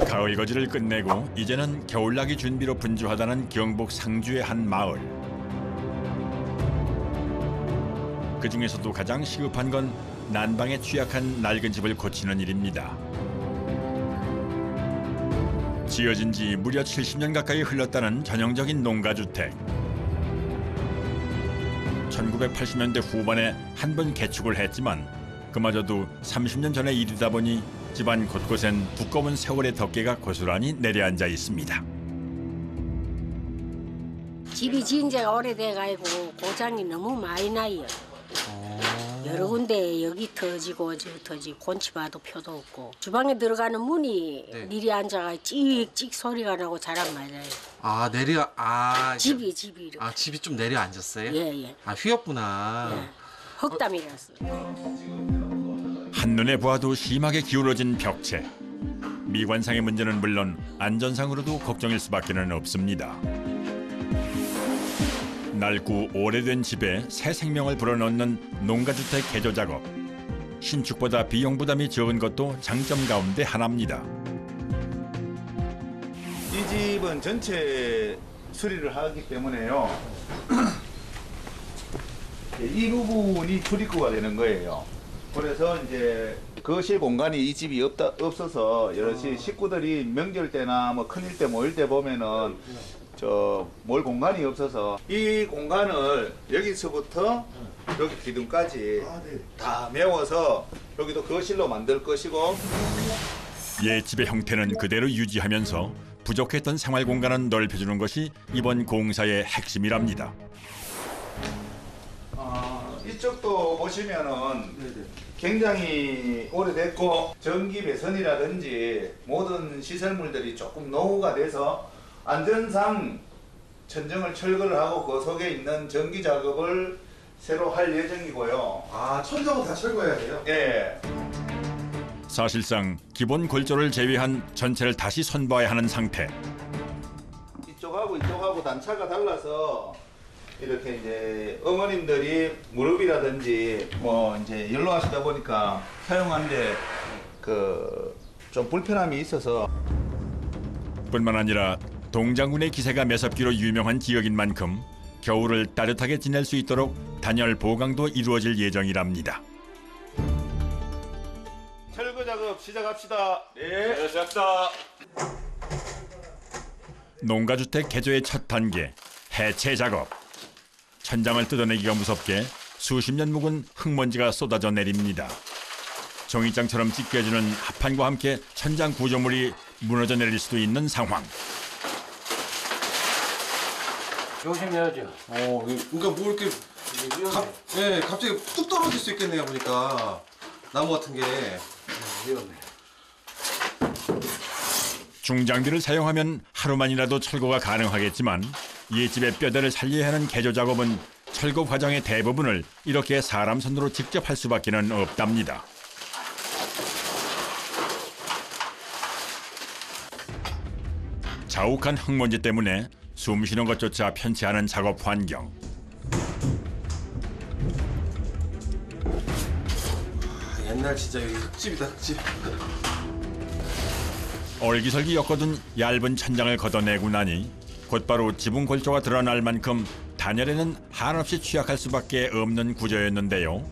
가을 거지를 끝내고 이제는 겨울나기 준비로 분주하다는 경북 상주의 한 마을. 그 중에서도 가장 시급한 건 난방에 취약한 낡은 집을 고치는 일입니다. 지어진 지 무려 70년 가까이 흘렀다는 전형적인 농가주택. 1980년대 후반에 한 번 개축을 했지만 그마저도 30년 전의 일이다 보니 집안 곳곳엔 두꺼운 세월의 덮개가 고스란히 내려앉아 있습니다. 집이 지은 지가 오래돼가지고 고장이 너무 많이 나요. 여러 군데 여기 터지고 저 터지고 곤치 봐도 표도 없고 주방에 들어가는 문이 네. 니리 앉아가 찍찍 소리가 나고 잘 안 맞아요. 아 내려 집이 이렇게. 아 집이 좀 내려 앉았어요? 예. 아 휘었구나. 예. 흑담이라서. 한눈에 보아도 심하게 기울어진 벽체. 미관상의 문제는 물론 안전상으로도 걱정일 수밖에 없습니다. 낡고 오래된 집에 새 생명을 불어넣는 농가주택 개조 작업. 신축보다 비용 부담이 적은 것도 장점 가운데 하나입니다. 이 집은 전체 수리를 하기 때문에요. 이 부분이 출입구가 되는 거예요. 그래서 이제 거실 공간이 이 집이 없어서 여럿이 식구들이 명절 때나 뭐 큰일 때 모일 때 보면은 몰 공간이 없어서 이 공간을 여기서부터 여기 기둥까지 다 메워서 여기도 거실로 만들 것이고 옛집의 형태는 그대로 유지하면서 부족했던 생활 공간은 넓혀주는 것이 이번 공사의 핵심이랍니다. 이쪽도 보시면은 굉장히 오래됐고 전기 배선이라든지 모든 시설물들이 조금 노후가 돼서 안전상 천정을 철거를 하고 그 속에 있는 전기 작업을 새로 할 예정이고요. 아 천정은 다 철거해야 돼요? 예. 사실상 기본 골조를 제외한 전체를 다시 선봐야 하는 상태. 이쪽하고 단차가 달라서 이렇게 이제 어머님들이 무릎이라든지 뭐 이제 연로하시다 보니까 사용하는데 좀 불편함이 있어서 뿐만 아니라 동장군의 기세가 매섭기로 유명한 지역인 만큼 겨울을 따뜻하게 지낼 수 있도록 단열 보강도 이루어질 예정이랍니다. 철거 작업 시작합시다. 네. 시작합시다. 농가주택 개조의 첫 단계, 해체 작업. 천장을 뜯어내기가 무섭게 수십 년 묵은 흙먼지가 쏟아져 내립니다. 종이장처럼 찢겨지는 합판과 함께 천장 구조물이 무너져 내릴 수도 있는 상황. 조심해야죠. 그러니까 뭐 이렇게 갑자기 뚝 떨어질 수 있겠네요 보니까 나무 같은 게. 위험해. 중장비를 사용하면 하루만이라도 철거가 가능하겠지만 옛집의 뼈대를 살려야 하는 개조 작업은 철거 과정의 대부분을 이렇게 사람 손으로 직접 할 수밖에 없답니다. 자욱한 흙먼지 때문에 숨 쉬는 것조차 편치 않은 작업 환경. 옛날 진짜 여기 흙집이다 흙집. 얼기설기 엮어둔 얇은 천장을 걷어내고 나니 곧바로 지붕 골조가 드러날 만큼 단열에는 한없이 취약할 수밖에 없는 구조였는데요.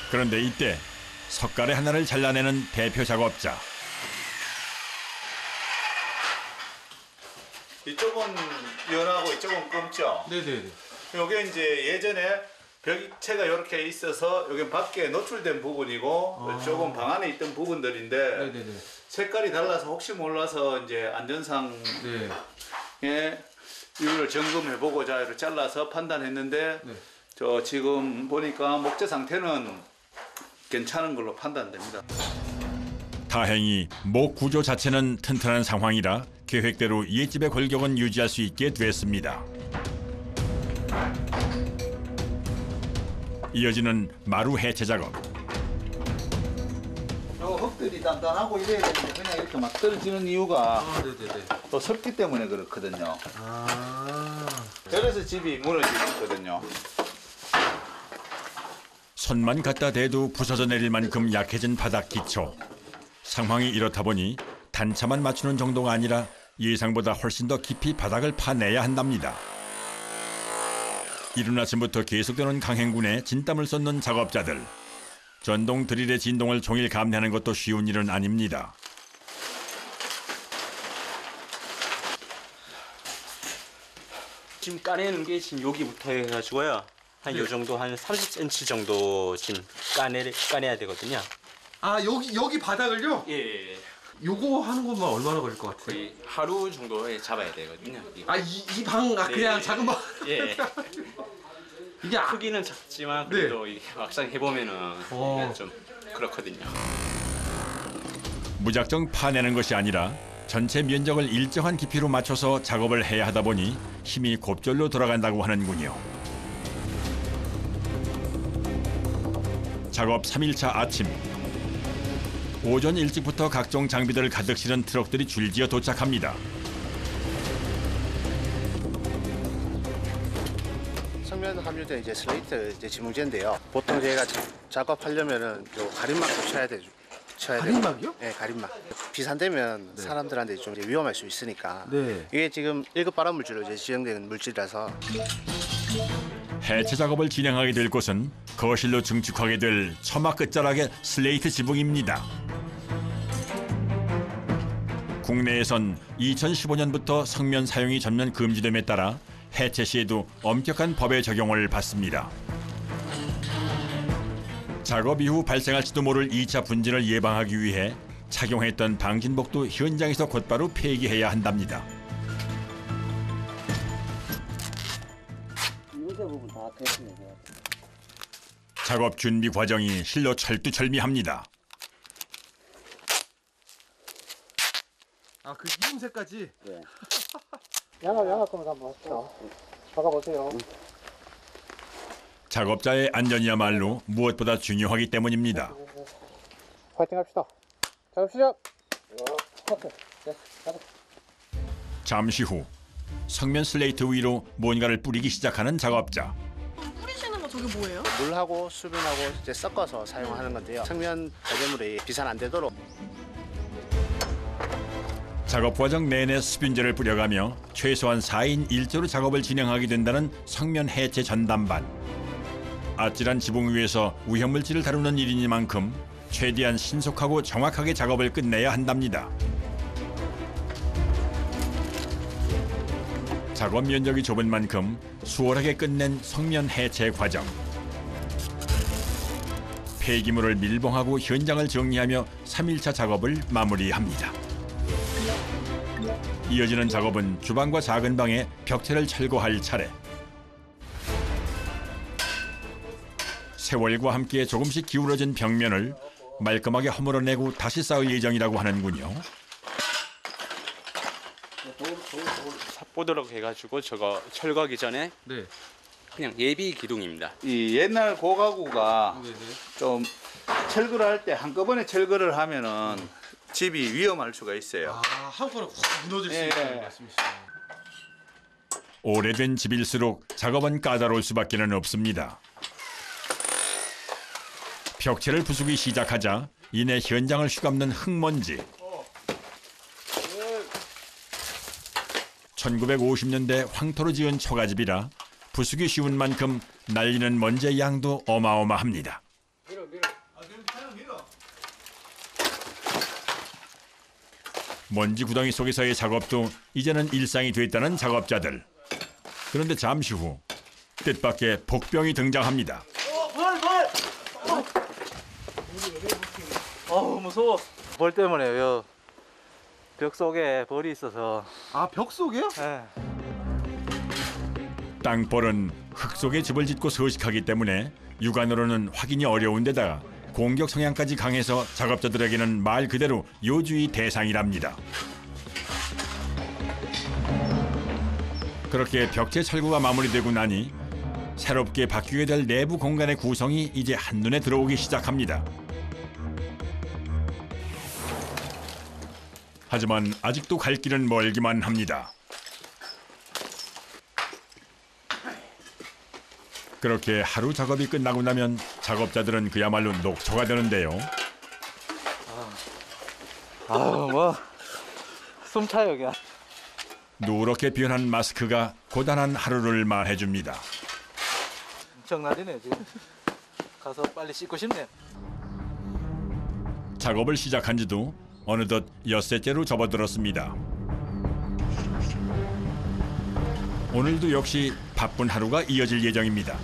그런데 이때 석가래 하나를 잘라내는 대표 작업자. 이쪽은 연하고 이쪽은 검죠. 네네네. 요게 이제 예전에 벽체가 이렇게 있어서 여기 밖에 노출된 부분이고 이쪽은 방 안에 있던 부분들인데 네네네. 색깔이 달라서 혹시 몰라서 이제 안전상에 이거를 점검해보고자 이렇게 잘라서 판단했는데 저 지금 보니까 목재 상태는 괜찮은 걸로 판단됩니다. 다행히 목 구조 자체는 튼튼한 상황이라 계획대로 옛집의 골격은 유지할 수 있게 됐습니다. 이어지는 마루 해체 작업. 요 흙들이 단단하고 이래야 되는데 그냥 이렇게 막 떨어지는 이유가 또 습기 때문에 그렇거든요. 그래서 집이 무너지거든요. 손만 갖다 대도 부서져 내릴 만큼 약해진 바닥 기초. 상황이 이렇다 보니 단차만 맞추는 정도가 아니라 예상보다 훨씬 더 깊이 바닥을 파내야 한답니다. 이른 아침부터 계속되는 강행군에 진땀을 쏟는 작업자들. 전동 드릴의 진동을 종일 감내하는 것도 쉬운 일은 아닙니다. 지금 까내는 게 지금 여기부터 해가지고요. 한 요 정도 한 30cm 정도 지금 까내야 되거든요. 아 여기 바닥을요? 예. 요거 하는 것만 얼마나 걸릴 것 같아요? 거의 하루 정도에 잡아야 되거든요. 아 이 방 그냥 네. 작은 방. 예. 이게 크기는 작지만 그래도 이게 막상 해보면은 어. 좀 그렇거든요. 무작정 파내는 것이 아니라 전체 면적을 일정한 깊이로 맞춰서 작업을 해야 하다 보니 힘이 곱절로 돌아간다고 하는군요. 작업 3일차 아침. 오전 일찍부터 각종 장비들을 가득 실은 트럭들이 줄지어 도착합니다. 성면 함유된 이제 슬레이트 이제 지붕재인데요. 보통 저희가 작업하려면은 요 가림막도 쳐야 되죠. 가림막이요? 네, 가림막. 비산되면 사람들한테 좀 이제 위험할 수 있으니까. 네. 이게 지금 1급 발암 물질로 이제 지정된 물질이라서. 해체 작업을 진행하게 될 곳은 거실로 증축하게 될 처마 끝자락의 슬레이트 지붕입니다. 국내에선 2015년부터 성면 사용이 전면 금지됨에 따라 해체 시에도 엄격한 법의 적용을 받습니다. 작업 이후 발생할지도 모를 2차 분진을 예방하기 위해 착용했던 방진복도 현장에서 곧바로 폐기해야 한답니다. 작업 준비 과정이 실로 철두철미합니다. 아 그 이음새까지. 양압 검사 한번 합시다. 박아보세요. 작업자의 안전이야말로 무엇보다 중요하기 때문입니다. 파이팅 합시다. 작업 시작. 잠시 후 성면 슬레이트 위로 뭔가를 뿌리기 시작하는 작업자. 뿌리시는 거 저게 뭐예요? 물하고 수분하고 이제 섞어서 사용하는 건데요. 성면 배설물이 비산 안 되도록. 작업 과정 내내 수분제를 뿌려가며 최소한 4인 1조로 작업을 진행하게 된다는 성면 해체 전담반. 아찔한 지붕 위에서 위험물질을 다루는 일이니만큼 최대한 신속하고 정확하게 작업을 끝내야 한답니다. 작업 면적이 좁은 만큼 수월하게 끝낸 성면 해체 과정. 폐기물을 밀봉하고 현장을 정리하며 3일차 작업을 마무리합니다. 이어지는 작업은 주방과 작은 방에 벽체를 철거할 차례. 세월과 함께 조금씩 기울어진 벽면을 말끔하게 허물어내고 다시 쌓을 예정이라고 하는군요. 삽보드라고 해가지고 저거 철거하기 전에 네. 그냥 예비 기둥입니다. 이 옛날 고가구가 좀 철거를 할 때 한꺼번에 철거를 하면은 집이 위험할 수가 있어요. 아 한꺼번에 확 무너질 수 예. 있다는 말씀이시죠. 오래된 집일수록 작업은 까다로울 수밖에 없습니다. 벽체를 부수기 시작하자 이내 현장을 휘감는 흙먼지. 1950년대 황토로 지은 초가집이라 부수기 쉬운 만큼 날리는 먼지의 양도 어마어마합니다. 먼지 구덩이 속에서의 작업도 이제는 일상이 됐다는 작업자들. 그런데 잠시 후 뜻밖의 복병이 등장합니다. 무서워. 벌 때문에요. 벽 속에 벌이 있어서. 아 벽 속에요? 예. 땅벌은 흙 속에 집을 짓고 서식하기 때문에 육안으로는 확인이 어려운 데다가 공격 성향까지 강해서 작업자들에게는 말 그대로 요주의 대상이랍니다. 그렇게 벽체 철거가 마무리되고 나니 새롭게 바뀌게 될 내부 공간의 구성이 이제 한눈에 들어오기 시작합니다. 하지만 아직도 갈 길은 멀기만 합니다. 그렇게 하루 작업이 끝나고 나면 작업자들은 그야말로 녹초가 되는데요. 뭐 숨 차요 그냥. 누렇게 변한 마스크가 고단한 하루를 말해줍니다. 엄청 날리네 지금. 가서 빨리 씻고 싶네. 작업을 시작한 지도 어느덧 엿새째로 접어들었습니다. 오늘도 역시 바쁜 하루가 이어질 예정입니다.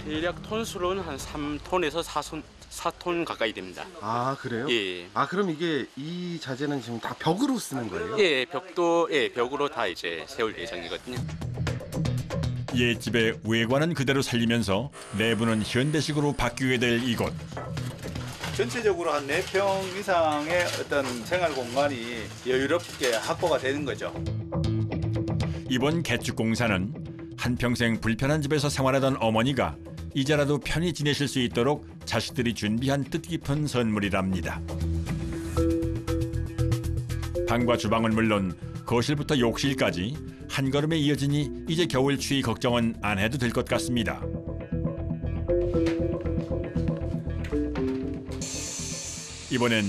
대략 톤수로는 한 3톤에서 4톤 가까이 됩니다. 아 그래요? 예. 아 그럼 이게 이 자재는 지금 다 벽으로 쓰는 거예요? 예, 벽으로 다 이제 세울 예정이거든요. 옛집의 외관은 그대로 살리면서 내부는 현대식으로 바뀌게 될 이곳. 전체적으로 한 4평 이상의 어떤 생활 공간이 여유롭게 확보가 되는 거죠. 이번 개축 공사는 한평생 불편한 집에서 생활하던 어머니가 이제라도 편히 지내실 수 있도록 자식들이 준비한 뜻깊은 선물이랍니다. 방과 주방은 물론 거실부터 욕실까지 한 걸음에 이어지니 이제 겨울 추위 걱정은 안 해도 될 것 같습니다. 이번엔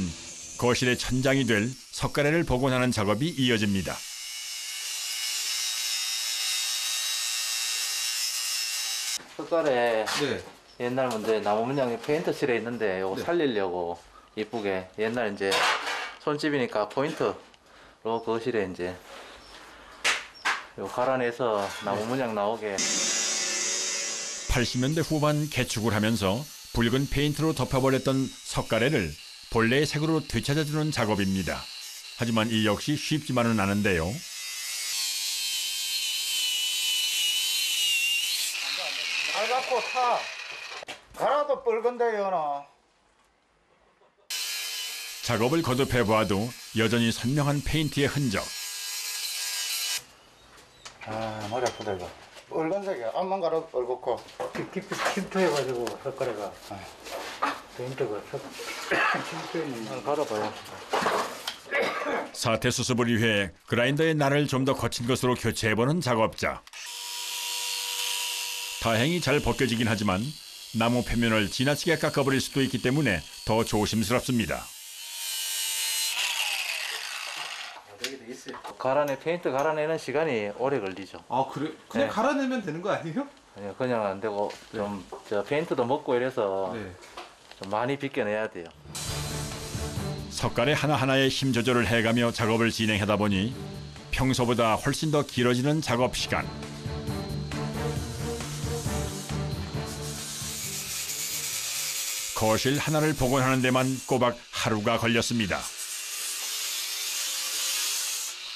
거실의 천장이 될 석가래를 복원하는 작업이 이어집니다. 석가래 네. 옛날 문제 나무 문양이 페인트 칠해 있는데 이거 네. 살리려고 이쁘게 옛날 이제 손집이니까 포인트로 거실에 이제 요 갈아내서 나무 문양 나오게. 80년대 후반 개축을 하면서 붉은 페인트로 덮어버렸던 석가래를 본래의 색으로 되찾아주는 작업입니다. 하지만 이 역시 쉽지만은 않은데요. 잘 갖고 타. 갈아도 뻘건데요, 너. 작업을 거듭해보아도 여전히 선명한 페인트의 흔적. 아, 머리 아프다, 이거. 뻘건색이야. 앞만 갈아도 뻘겋고. 깊이 침투해가지고 석가래가 페인트가 침투했는 갈아봐요. 사태 수습을 위해 그라인더의 날을 좀 더 거친 것으로 교체해보는 작업자. 다행히 잘 벗겨지긴 하지만 나무 표면을 지나치게 깎아버릴 수도 있기 때문에 더 조심스럽습니다. 갈아내 페인트 갈아내는 시간이 오래 걸리죠. 아 그래? 그냥 네. 갈아내면 되는 거 아니에요? 아니요, 그냥 안 되고 좀 저 페인트도 먹고 이래서 네. 좀 많이 벗겨내야 돼요. 석가래 하나하나에 힘 조절을 해가며 작업을 진행하다 보니 평소보다 훨씬 더 길어지는 작업 시간. 거실 하나를 복원하는 데만 꼬박 하루가 걸렸습니다.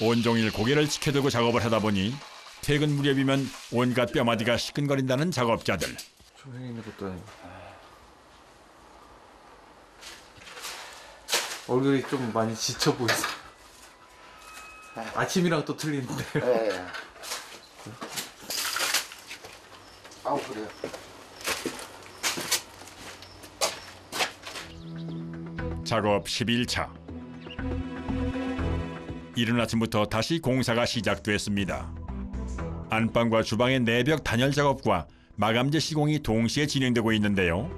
온종일 고개를 치켜들고 작업을 하다 보니 퇴근 무렵이면 온갖 뼈마디가 시큰거린다는 작업자들. 선생님이 뒀더니 얼굴이 좀 많이 지쳐 보이세요. 아침이랑 또 틀리는데. 네. 아우, 그래요. 작업 11차. 이른 아침부터 다시 공사가 시작됐습니다. 안방과 주방의 내벽 단열 작업과 마감재 시공이 동시에 진행되고 있는데요.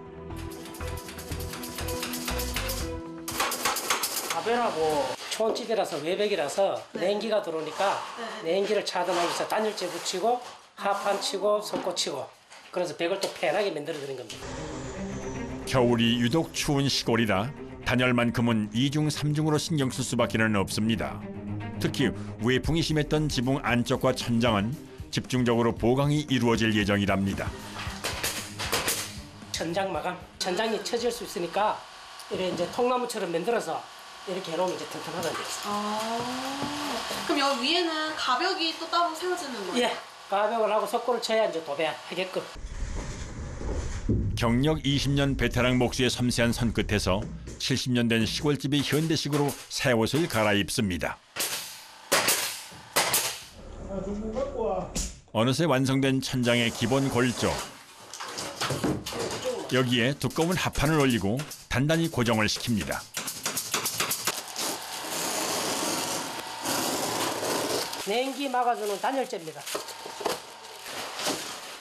가변하고 촌지대라서 외벽이라서 냉기가 들어오니까 냉기를 차단하기 위해서 단열재 붙이고 하판 치고 석고 치고 그래서 벽을 또 편하게 만들어드리는 겁니다. 겨울이 유독 추운 시골이라 단열만큼은 2중 3중으로 신경 쓸 수밖에는 없습니다. 특히 외풍이 심했던 지붕 안쪽과 천장은 집중적으로 보강이 이루어질 예정이랍니다. 천장 마감, 천장이 처질 수 있으니까 이렇게 이제 통나무처럼 만들어서 이렇게 해놓으면 이제 튼튼하다는 데 있어요. 아, 그럼 여기 위에는 가벽이 또 따로 세워지는 거예요? 예, 가벽을 하고 석고를 쳐야 이제 도배하게끔. 경력 20년 베테랑 목수의 섬세한 손끝에서 70년 된 시골집이 현대식으로 새 옷을 갈아입습니다. 어느새 완성된 천장의 기본 골조. 여기에 두꺼운 합판을 올리고 단단히 고정을 시킵니다. 냉기 막아주는 단열재입니다.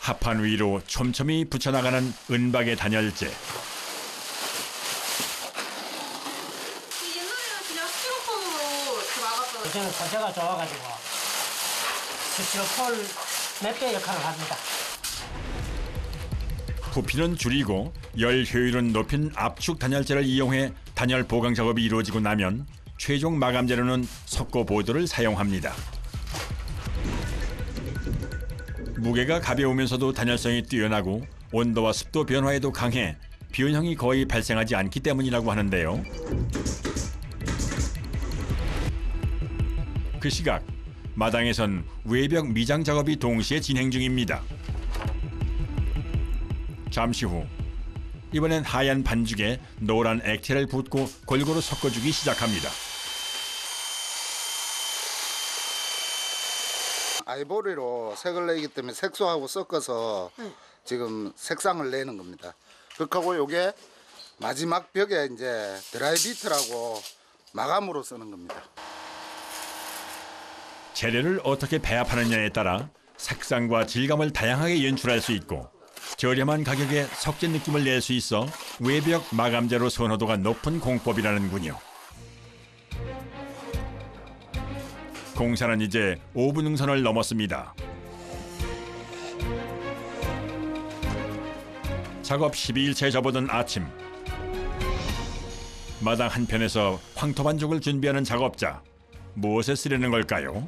합판 위로 촘촘히 붙여나가는 은박의 단열재. 옛날에는 그냥 스티로폼으로 이렇게 막았잖아요. 요즘은 소재가 좋아가지고 스티로폴 몇 배 역할을 합니다. 부피는 줄이고 열 효율은 높인 압축 단열재를 이용해 단열 보강 작업이 이루어지고 나면 최종 마감 재료는 석고 보드를 사용합니다. 무게가 가벼우면서도 단열성이 뛰어나고 온도와 습도 변화에도 강해 변형이 거의 발생하지 않기 때문이라고 하는데요. 그 시각 마당에선 외벽 미장 작업이 동시에 진행 중입니다. 잠시 후 이번엔 하얀 반죽에 노란 액체를 붓고 골고루 섞어주기 시작합니다. 아이보리로 색을 내기 때문에 색소하고 섞어서 지금 색상을 내는 겁니다. 그렇고 요게 마지막 벽에 이제 드라이 비트라고 마감으로 쓰는 겁니다. 재료를 어떻게 배합하느냐에 따라 색상과 질감을 다양하게 연출할 수 있고 저렴한 가격에 석재 느낌을 낼 수 있어 외벽 마감재로 선호도가 높은 공법이라는군요. 공사는 이제 5분 능선을 넘었습니다. 작업 12일째 접어든 아침. 마당 한편에서 황토 반죽을 준비하는 작업자. 무엇에 쓰려는 걸까요?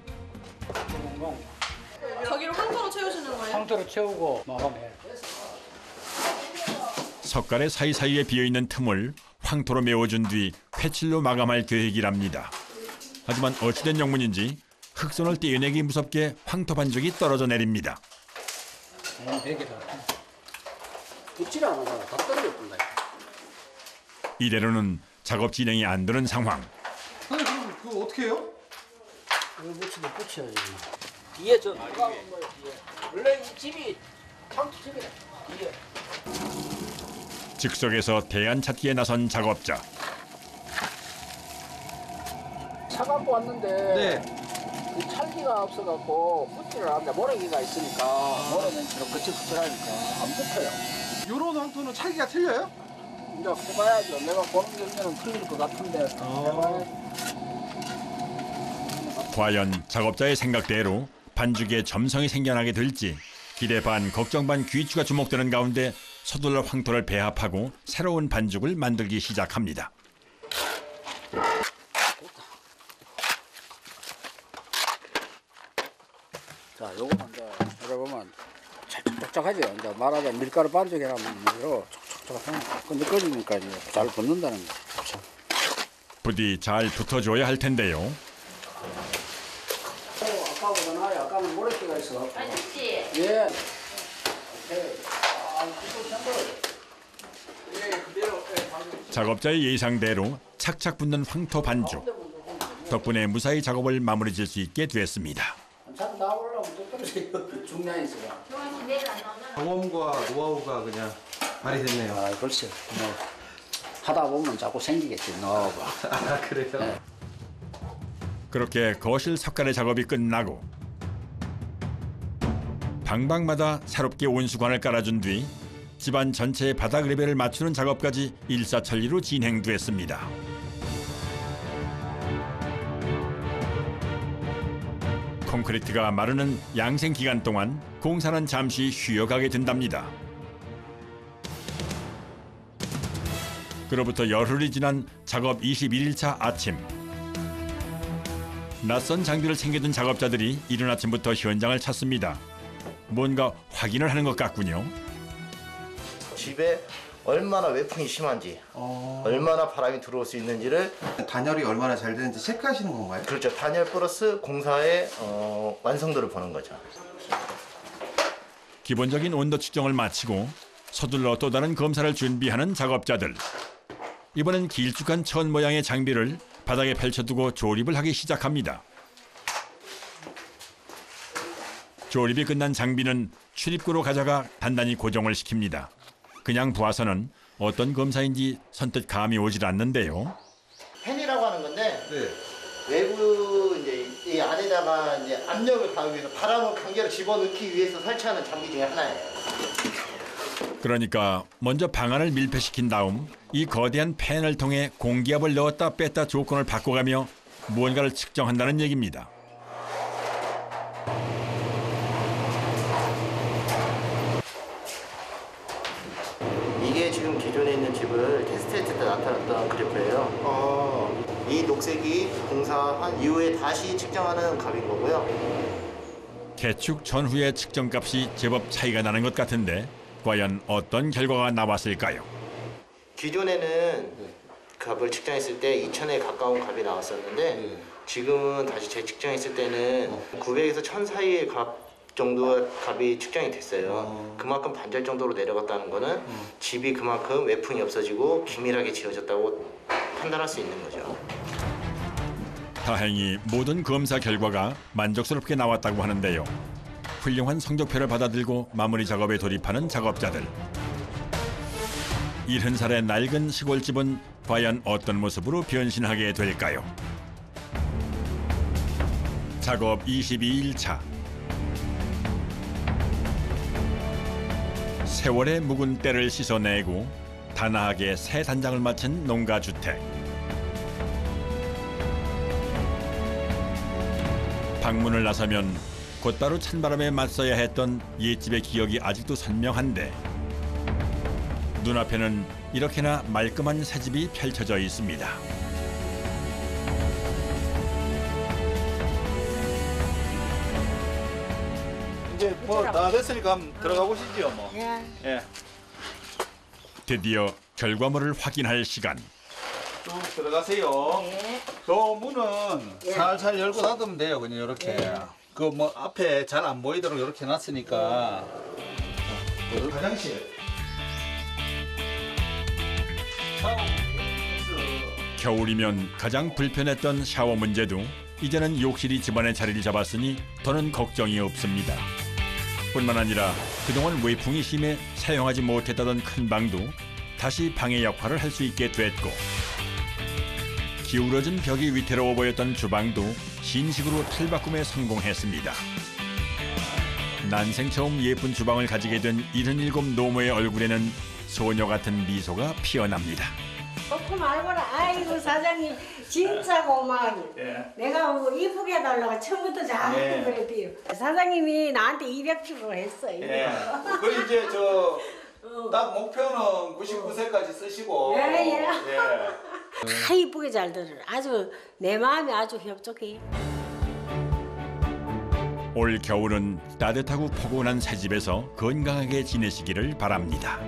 저기를 황토로 채우시는 거예요? 황토로 채우고 마감해. 석가래 사이사이에 비어있는 틈을 황토로 메워준 뒤 회칠로 마감할 계획이랍니다. 하지만 어찌된 영문인지 흙손을 떼어내기 무섭게 황토 반죽이 떨어져 내립니다. 붙질 않아. 다 떨어졌던다. 이대로는 작업 진행이 안 되는 상황. 선생님 그럼 그거 어떻게 해요? 이거 붙이면 붙여야지. 뒤에 저 원래 이 집이 황토 집이래. 뒤에. 즉석에서 대안 찾기에 나선 작업자. 차 갖고 왔는데 네. 이 찰기가 없어갖고 붙지를 않는데 모래기가 있으니까 모래는 거칠거칠하니까 안 붙어요. 요런 황토는 찰기가 틀려요? 이제 해봐야죠. 내가 보는 경우에는 틀릴 것 같은데 해봐야지. 과연 작업자의 생각대로 반죽에 점성이 생겨나게 될지 기대 반 걱정 반 귀추가 주목되는 가운데 서둘러 황토를 배합하고 새로운 반죽을 만들기 시작합니다. 자, 요거는 이제 여러분만 촉촉하죠. 이제 말하자면 밀가루 반죽이라면 이거 촉촉촉하면 끈적거리니까 이제 잘 붙는다는 거. 그렇죠. 부디 잘 붙어줘야 할 텐데요. 아까보다 나아요. 아까는 모래기가 있어갖고. 맛있지? 예. 작업자의 예상대로 착착 붙는 황토 반죽. 덕분에 무사히 작업을 마무리 질 수 있게 됐습니다. 참 나오려면 또 떨어져요. 중량이 있어요. 경험과 노하우가 그냥 발휘됐네요. 아, 글쎄. 뭐 하다 보면 자꾸 생기겠지. 노하우가. 아 그래요? 네. 그렇게 거실 석가래 작업이 끝나고 방방마다 새롭게 온수관을 깔아준 뒤 집안 전체의 바닥 레벨을 맞추는 작업까지 일사천리로 진행됐습니다. 콘크리트가 마르는 양생 기간 동안 공사는 잠시 쉬어가게 된답니다. 그로부터 열흘이 지난 작업 21일차 아침. 낯선 장비를 챙겨든 작업자들이 이른 아침부터 현장을 찾습니다. 뭔가 확인을 하는 것 같군요. 집에 얼마나 외풍이 심한지, 얼마나 바람이 들어올 수 있는지를 단열이 얼마나 잘 되는지 체크하시는 건가요? 그렇죠. 단열 플러스 공사의 완성도를 보는 거죠. 기본적인 온도 측정을 마치고 서둘러 또 다른 검사를 준비하는 작업자들. 이번엔 길쭉한 천 모양의 장비를 바닥에 펼쳐두고 조립을 하기 시작합니다. 조립이 끝난 장비는 출입구로 가져가 단단히 고정을 시킵니다. 그냥 보아서는 어떤 검사인지 선뜻 감이 오질 않는데요. 펜이라고 하는 건데 네. 외부 이제 이 안에다가 이제 압력을 가하기 위해서 바람을 강제로 집어넣기 위해서 설치하는 장비 중에 하나예요. 그러니까 먼저 방안을 밀폐시킨 다음 이 거대한 팬을 통해 공기압을 넣었다 뺐다 조건을 바꿔가며 무언가를 측정한다는 얘기입니다. 이게 지금 기존에 있는 집을 테스트했을 때 나타났던 그래프예요. 이 녹색이 공사한 이후에 다시 측정하는 값인 거고요. 개축 전후의 측정값이 제법 차이가 나는 것 같은데 과연 어떤 결과가 나왔을까요? 기존에는 값을 측정했을 때 2,000에 가까운 값이 나왔었는데 지금은 다시 재측정했을 때는 900에서 1,000 사이의 값 정도의 값이 측정이 됐어요. 그만큼 반절 정도로 내려갔다는 거는 집이 그만큼 외풍이 없어지고 기밀하게 지어졌다고 판단할 수 있는 거죠. 다행히 모든 검사 결과가 만족스럽게 나왔다고 하는데요. 훌륭한 성적표를 받아들고 마무리 작업에 돌입하는 작업자들. 70살의 낡은 시골집은 과연 어떤 모습으로 변신하게 될까요? 작업 22일 차. 세월의 묵은 때를 씻어내고 단아하게 새 단장을 마친 농가주택. 방문을 나서면 곧바로 찬바람에 맞서야 했던 옛집의 기억이 아직도 선명한데 눈앞에는 이렇게나 말끔한 새집이 펼쳐져 있습니다. 이제 뭐 다 됐으니까 한번 들어가 보시죠 뭐. 예. 드디어 결과물을 확인할 시간. 쭉 들어가세요. 저 문은 살살 열고 닫으면 돼요. 그냥 이렇게. 그 뭐 앞에 잘 안 보이도록 이렇게 놨으니까. 화장실. 겨울이면 가장 불편했던 샤워 문제도 이제는 욕실이 집안의 자리를 잡았으니 더는 걱정이 없습니다. 뿐만 아니라 그동안 외풍이 심해 사용하지 못했다던 큰 방도 다시 방의 역할을 할 수 있게 됐고 기울어진 벽이 위태로워 보였던 주방도 신식으로 탈바꿈에 성공했습니다. 난생 처음 예쁜 주방을 가지게 된 77 노모의 얼굴에는 소녀 같은 미소가 피어납니다. 좋고 말거라. 아이고 사장님 진짜 고마워요. 내가 뭐 이쁘게 해달라고 처음부터 자꾸 그랬대요. 사장님이 나한테 200%로 했어요. 그 이제 저 딱 목표는 99세까지 쓰시고. 다 이쁘게 잘 들어요. 아주 내 마음이 아주 협족해요. 올 겨울은 따뜻하고 포근한 새집에서 건강하게 지내시기를 바랍니다.